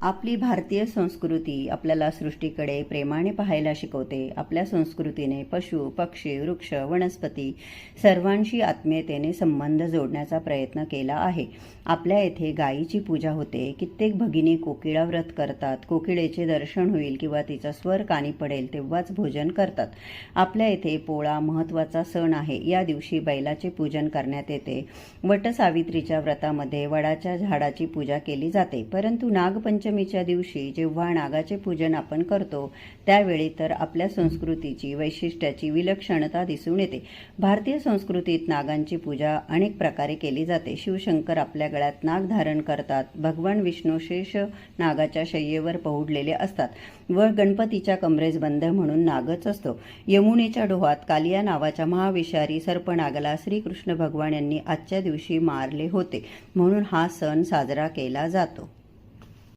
आपली भारतीय संस्कृती आपल्याला सृष्टीकडे प्रेमाने पाहायला शिकवते. आपल्या संस्कृतीने पशु, पक्षी, वृक्ष, वनस्पती सर्वांशी आत्मीयतेने संबंध जोडण्याचा प्रयत्न केला आहे. आपल्या येथे गायीची पूजा होते. कित्येक भगिनी कोकिळा व्रत करतात. कोकिळेचे दर्शन होईल किंवा तिचा स्वर कानी पडेल तेव्हाच भोजन करतात. आपल्या येथे पोळा महत्त्वाचा सण आहे. या दिवशी बैलाचे पूजन करण्यात येते. वटसावित्रीच्या व्रतामध्ये वडाच्या झाडाची पूजा केली जाते. परंतु नागपंचमीच्या दिवशी जेव्हा नागाचे पूजन आपण करतो त्यावेळी तर आपल्या संस्कृतीची वैशिष्ट्याची विलक्षणता दिसून येते. भारतीय संस्कृतीत नागांची पूजा अनेक प्रकारे केली जाते. शिवशंकर आपल्या गळ्यात नाग धारण करतात. भगवान विष्णू शेष नागाच्या शय्येवर पहुडलेले असतात व गणपतीच्या कमरेस बंद म्हणून नागच असतो. यमुनेच्या डोहात कालिया नावाच्या महाविषारी सर्पनागाला श्रीकृष्ण भगवान यांनी आजच्या दिवशी मारले होते म्हणून हा सण साजरा केला जातो.